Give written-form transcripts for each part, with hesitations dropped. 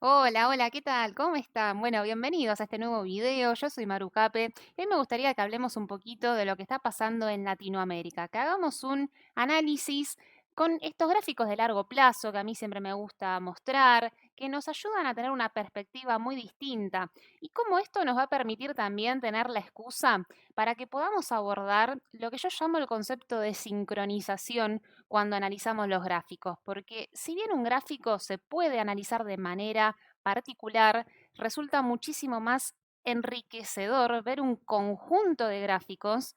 Hola, hola, ¿qué tal? ¿Cómo están? Bueno, bienvenidos a este nuevo video. Yo soy Maru Cape y hoy me gustaría que hablemos un poquito de lo que está pasando en Latinoamérica, que hagamos un análisis con estos gráficos de largo plazo que a mí siempre me gusta mostrar, que nos ayudan a tener una perspectiva muy distinta y cómo esto nos va a permitir también tener la excusa para que podamos abordar lo que yo llamo el concepto de sincronización cuando analizamos los gráficos, porque si bien un gráfico se puede analizar de manera particular, resulta muchísimo más enriquecedor ver un conjunto de gráficos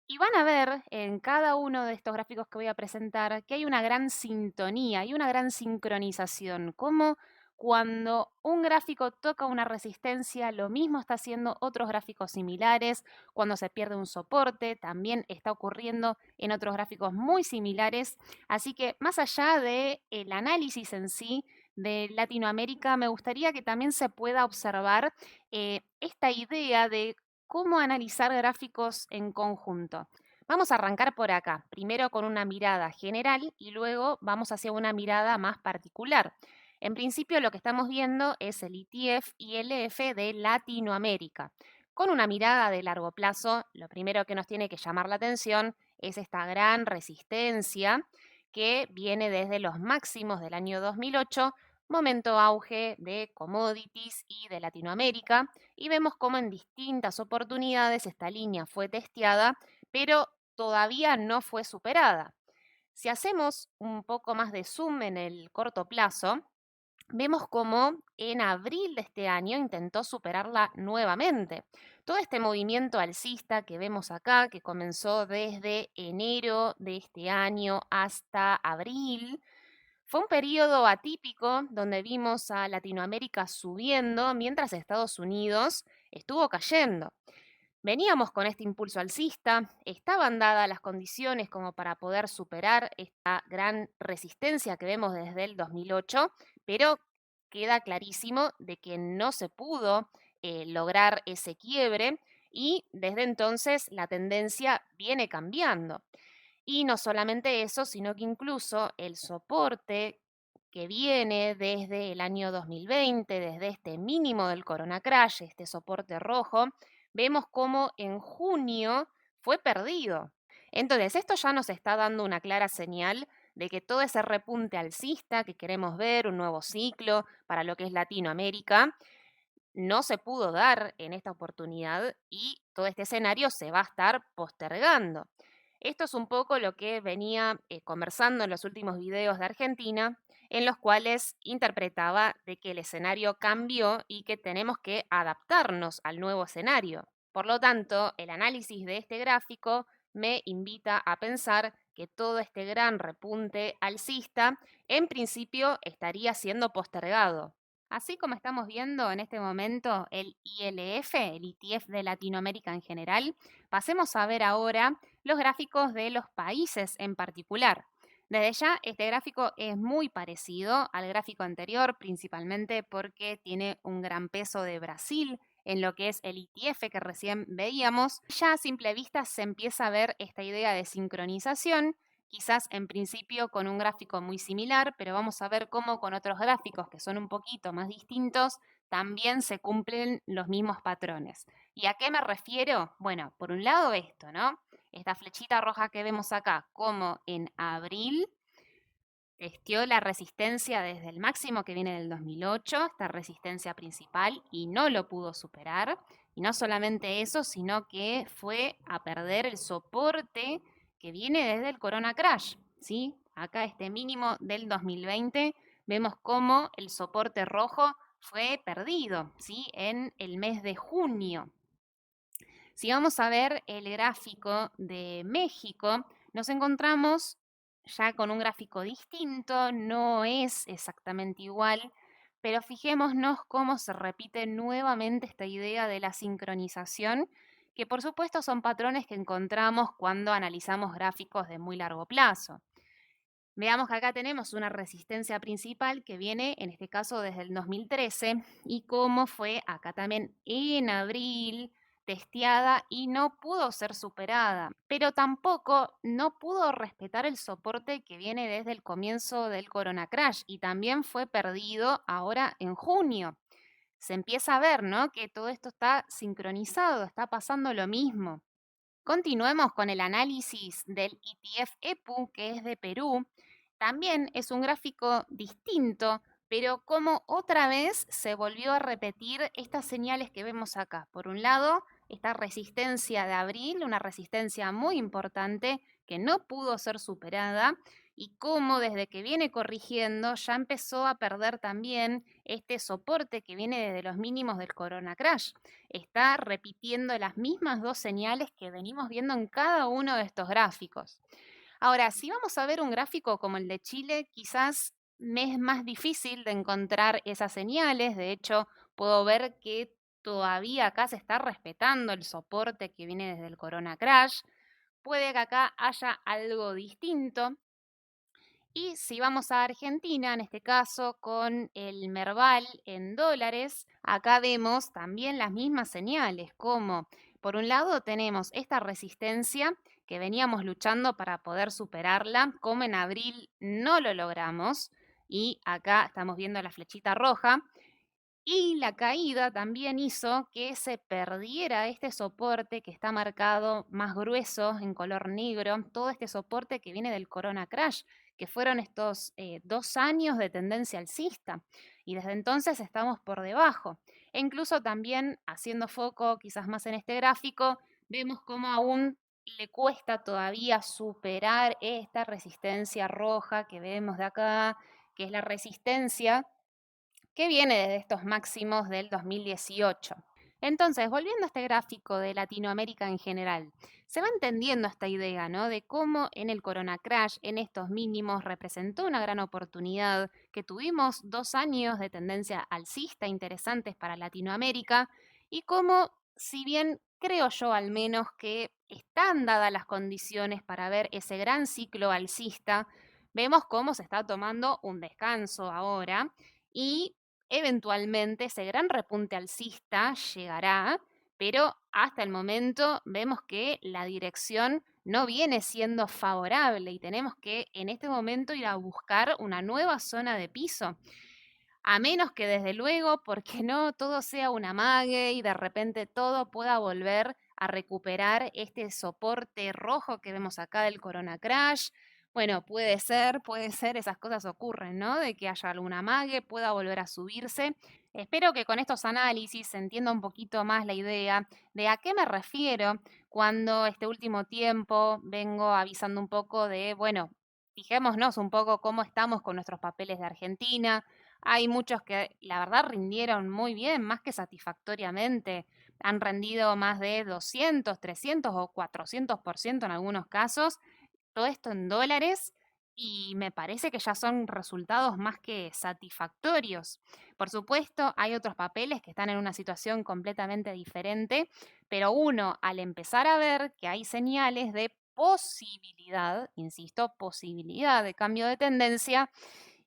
y van a ver en cada uno de estos gráficos que voy a presentar que hay una gran sintonía y una gran sincronización, como cuando un gráfico toca una resistencia, lo mismo está haciendo otros gráficos similares, cuando se pierde un soporte, también está ocurriendo en otros gráficos muy similares, así que más allá del análisis en sí de Latinoamérica, me gustaría que también se pueda observar esta idea de cómo analizar gráficos en conjunto. Vamos a arrancar por acá, primero con una mirada general y luego vamos hacia una mirada más particular. En principio lo que estamos viendo es el ETF y el EF de Latinoamérica. Con una mirada de largo plazo, lo primero que nos tiene que llamar la atención es esta gran resistencia que viene desde los máximos del año 2008, momento auge de commodities y de Latinoamérica, y vemos cómo en distintas oportunidades esta línea fue testeada, pero todavía no fue superada. Si hacemos un poco más de zoom en el corto plazo, vemos cómo en abril de este año intentó superarla nuevamente. Todo este movimiento alcista que vemos acá, que comenzó desde enero de este año hasta abril, fue un periodo atípico donde vimos a Latinoamérica subiendo mientras Estados Unidos estuvo cayendo. Veníamos con este impulso alcista, estaban dadas las condiciones como para poder superar esta gran resistencia que vemos desde el 2008, pero queda clarísimo de que no se pudo lograr ese quiebre y desde entonces la tendencia viene cambiando. Y no solamente eso, sino que incluso el soporte que viene desde el año 2020, desde este mínimo del Corona Crash, este soporte rojo, vemos cómo en junio fue perdido. Entonces, esto ya nos está dando una clara señal de que todo ese repunte alcista que queremos ver, un nuevo ciclo para lo que es Latinoamérica, no se pudo dar en esta oportunidad y todo este escenario se va a estar postergando. Esto es un poco lo que venía conversando en los últimos videos de Argentina, en los cuales interpretaba de que el escenario cambió y que tenemos que adaptarnos al nuevo escenario. Por lo tanto, el análisis de este gráfico me invita a pensar que todo este gran repunte alcista en principio estaría siendo postergado. Así como estamos viendo en este momento el ILF, el ETF de Latinoamérica en general, pasemos a ver ahora los gráficos de los países en particular. Desde ya, este gráfico es muy parecido al gráfico anterior, principalmente porque tiene un gran peso de Brasil en lo que es el ETF que recién veíamos. Ya a simple vista se empieza a ver esta idea de sincronización, quizás en principio con un gráfico muy similar, pero vamos a ver cómo con otros gráficos que son un poquito más distintos también se cumplen los mismos patrones. ¿Y a qué me refiero? Bueno, por un lado esto, ¿no? Esta flechita roja que vemos acá, como en abril testió la resistencia desde el máximo que viene del 2008, esta resistencia principal, y no lo pudo superar. Y no solamente eso, sino que fue a perder el soporte que viene desde el Corona Crash, ¿sí? Acá este mínimo del 2020, vemos cómo el soporte rojo fue perdido, ¿sí? En el mes de junio. Si vamos a ver el gráfico de México, nos encontramos ya con un gráfico distinto, no es exactamente igual, pero fijémonos cómo se repite nuevamente esta idea de la sincronización, que por supuesto son patrones que encontramos cuando analizamos gráficos de muy largo plazo. Veamos que acá tenemos una resistencia principal que viene, en este caso, desde el 2013 y cómo fue acá también en abril. testeada y no pudo ser superada, pero tampoco no pudo respetar el soporte que viene desde el comienzo del Corona Crash y también fue perdido ahora en junio. Se empieza a ver, ¿no? Que todo esto está sincronizado, está pasando lo mismo. Continuemos con el análisis del ETF EPU, que es de Perú. También es un gráfico distinto, pero como otra vez se volvió a repetir estas señales que vemos acá. Por un lado, esta resistencia de abril, una resistencia muy importante que no pudo ser superada y cómo desde que viene corrigiendo ya empezó a perder también este soporte que viene desde los mínimos del Corona Crash. Está repitiendo las mismas dos señales que venimos viendo en cada uno de estos gráficos. Ahora, si vamos a ver un gráfico como el de Chile, quizás me es más difícil de encontrar esas señales. De hecho, puedo ver que todavía acá se está respetando el soporte que viene desde el Corona Crash. Puede que acá haya algo distinto. Y si vamos a Argentina, en este caso con el Merval en dólares, acá vemos también las mismas señales, como por un lado tenemos esta resistencia que veníamos luchando para poder superarla, como en abril no lo logramos, y acá estamos viendo la flechita roja, y la caída también hizo que se perdiera este soporte que está marcado más grueso en color negro, todo este soporte que viene del Corona Crash, que fueron estos 2 años de tendencia alcista. Y desde entonces estamos por debajo. E incluso también haciendo foco quizás más en este gráfico, vemos cómo aún le cuesta todavía superar esta resistencia roja que vemos de acá, que es la resistencia que viene desde estos máximos del 2018. Entonces, volviendo a este gráfico de Latinoamérica en general, se va entendiendo esta idea, ¿no? De cómo en el Corona Crash, en estos mínimos, representó una gran oportunidad, que tuvimos 2 años de tendencia alcista interesantes para Latinoamérica y cómo, si bien creo yo al menos que están dadas las condiciones para ver ese gran ciclo alcista, vemos cómo se está tomando un descanso ahora y eventualmente ese gran repunte alcista llegará, pero hasta el momento vemos que la dirección no viene siendo favorable y tenemos que en este momento ir a buscar una nueva zona de piso. A menos que desde luego, porque no todo sea un amague y de repente todo pueda volver a recuperar este soporte rojo que vemos acá del Corona Crash. Bueno, puede ser, esas cosas ocurren, ¿no? De que haya algún amague, pueda volver a subirse. Espero que con estos análisis se entienda un poquito más la idea de a qué me refiero cuando este último tiempo vengo avisando un poco de, bueno, fijémonos un poco cómo estamos con nuestros papeles de Argentina. Hay muchos que la verdad rindieron muy bien, más que satisfactoriamente. Han rendido más de 200, 300 o 400% en algunos casos. Todo esto en dólares y me parece que ya son resultados más que satisfactorios. Por supuesto, hay otros papeles que están en una situación completamente diferente, pero uno al empezar a ver que hay señales de posibilidad, insisto, posibilidad de cambio de tendencia,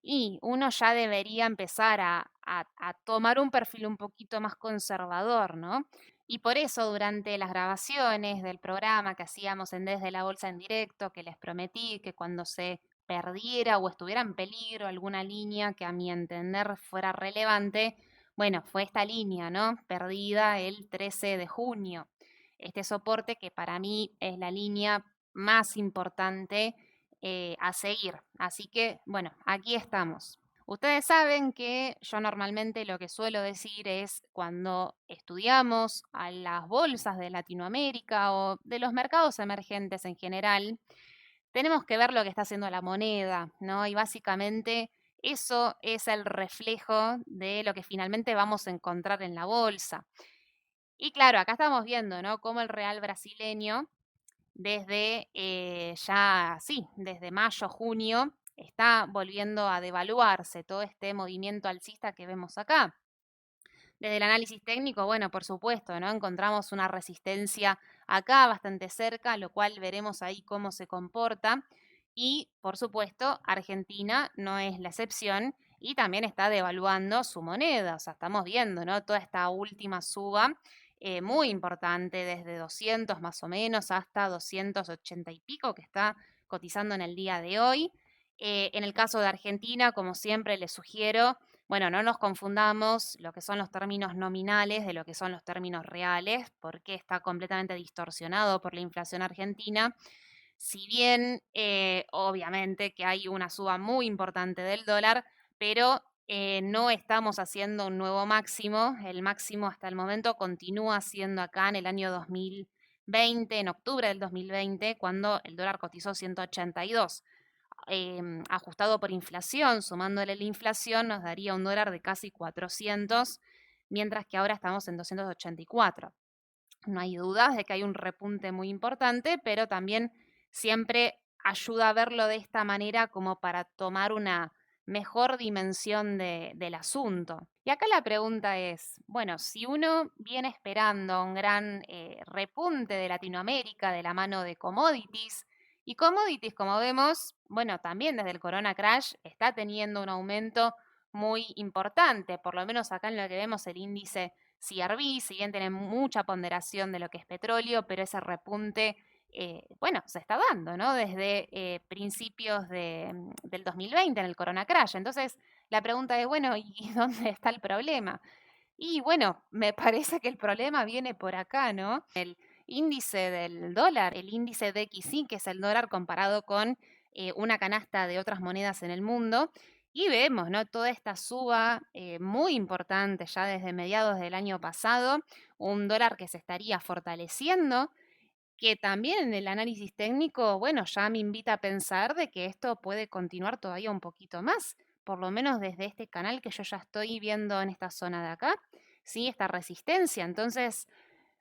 y uno ya debería empezar a tomar un perfil un poquito más conservador, ¿no? Y por eso durante las grabaciones del programa que hacíamos en Desde la Bolsa en directo, que les prometí que cuando se perdiera o estuviera en peligro alguna línea que a mi entender fuera relevante, bueno, fue esta línea, ¿no? Perdida el 13 de junio. Este soporte que para mí es la línea más importante a seguir. Así que, bueno, aquí estamos. Ustedes saben que yo normalmente lo que suelo decir es cuando estudiamos a las bolsas de Latinoamérica o de los mercados emergentes en general, tenemos que ver lo que está haciendo la moneda, ¿no? Y básicamente eso es el reflejo de lo que finalmente vamos a encontrar en la bolsa. Y claro, acá estamos viendo, ¿no? Cómo el real brasileño desde ya, sí, desde mayo, junio, está volviendo a devaluarse todo este movimiento alcista que vemos acá. Desde el análisis técnico, bueno, por supuesto, ¿no? Encontramos una resistencia acá bastante cerca, lo cual veremos ahí cómo se comporta. Y, por supuesto, Argentina no es la excepción y también está devaluando su moneda. O sea, estamos viendo, ¿no? Toda esta última suba muy importante, desde 200 más o menos hasta 280 y pico que está cotizando en el día de hoy. En el caso de Argentina, como siempre les sugiero, bueno, no nos confundamos lo que son los términos nominales de lo que son los términos reales, porque está completamente distorsionado por la inflación argentina. Si bien, obviamente que hay una suba muy importante del dólar, pero no estamos haciendo un nuevo máximo. El máximo hasta el momento continúa siendo acá en el año 2020, en octubre del 2020, cuando el dólar cotizó 182. Ajustado por inflación, sumándole la inflación, nos daría un dólar de casi 400, mientras que ahora estamos en 284. No hay dudas de que hay un repunte muy importante, pero también siempre ayuda a verlo de esta manera como para tomar una mejor dimensión del asunto. Y acá la pregunta es, bueno, si uno viene esperando un gran repunte de Latinoamérica de la mano de commodities, y commodities, como vemos, bueno, también desde el Corona Crash está teniendo un aumento muy importante, por lo menos acá en lo que vemos el índice CRB, si bien tiene mucha ponderación de lo que es petróleo, pero ese repunte, bueno, se está dando, ¿no? Desde principios del 2020 en el Corona Crash. Entonces, la pregunta es, bueno, ¿y dónde está el problema? Y bueno, me parece que el problema viene por acá, ¿no? El índice del dólar, el índice DXY, que es el dólar comparado con una canasta de otras monedas en el mundo, y vemos, ¿no? Toda esta suba muy importante ya desde mediados del año pasado, un dólar que se estaría fortaleciendo, que también en el análisis técnico, bueno, ya me invita a pensar de que esto puede continuar todavía un poquito más, por lo menos desde este canal que yo ya estoy viendo en esta zona de acá, ¿sí? Esta resistencia. Entonces,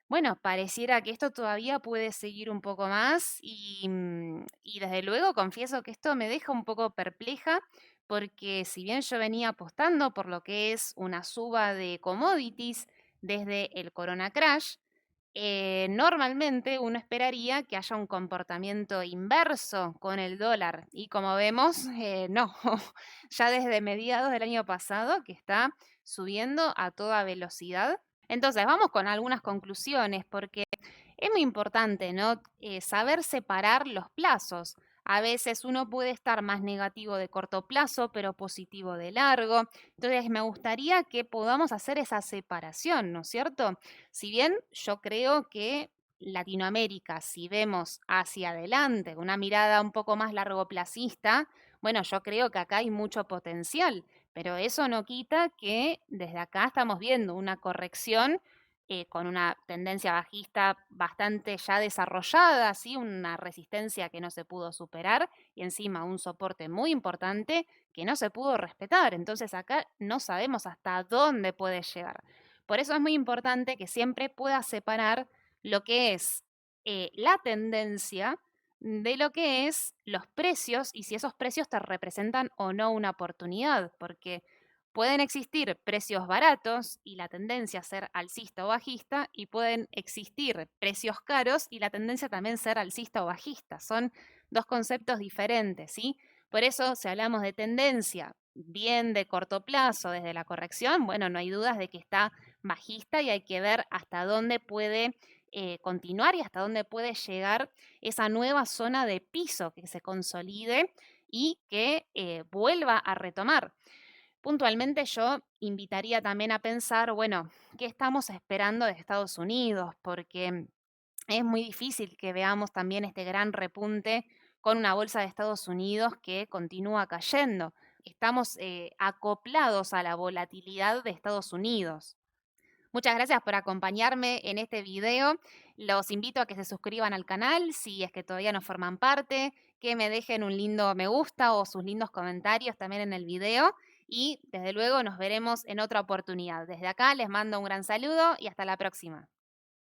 bueno, pareciera que esto todavía puede seguir un poco más y desde luego confieso que esto me deja un poco perpleja porque si bien yo venía apostando por lo que es una suba de commodities desde el Corona Crash, normalmente uno esperaría que haya un comportamiento inverso con el dólar y como vemos, no, ya desde mediados del año pasado que está subiendo a toda velocidad. Entonces, vamos con algunas conclusiones, porque es muy importante, ¿no? Saber separar los plazos. A veces uno puede estar más negativo de corto plazo, pero positivo de largo. Entonces, me gustaría que podamos hacer esa separación, ¿no es cierto? Si bien yo creo que Latinoamérica, si vemos hacia adelante, con una mirada un poco más largoplacista, bueno, yo creo que acá hay mucho potencial, pero eso no quita que desde acá estamos viendo una corrección con una tendencia bajista bastante ya desarrollada, ¿sí? Una resistencia que no se pudo superar y encima un soporte muy importante que no se pudo respetar. Entonces acá no sabemos hasta dónde puede llegar. Por eso es muy importante que siempre puedas separar lo que es la tendencia de lo que es los precios y si esos precios te representan o no una oportunidad, porque pueden existir precios baratos y la tendencia a ser alcista o bajista, y pueden existir precios caros y la tendencia también ser alcista o bajista. Son dos conceptos diferentes, ¿sí? Por eso, si hablamos de tendencia bien de corto plazo desde la corrección, bueno, no hay dudas de que está bajista y hay que ver hasta dónde puede continuar y hasta dónde puede llegar esa nueva zona de piso que se consolide y que vuelva a retomar. Puntualmente yo invitaría también a pensar, bueno, ¿qué estamos esperando de Estados Unidos? Porque es muy difícil que veamos también este gran repunte con una bolsa de Estados Unidos que continúa cayendo. Estamos acoplados a la volatilidad de Estados Unidos. Muchas gracias por acompañarme en este video. Los invito a que se suscriban al canal si es que todavía no forman parte, que me dejen un lindo me gusta o sus lindos comentarios también en el video y desde luego nos veremos en otra oportunidad. Desde acá les mando un gran saludo y hasta la próxima.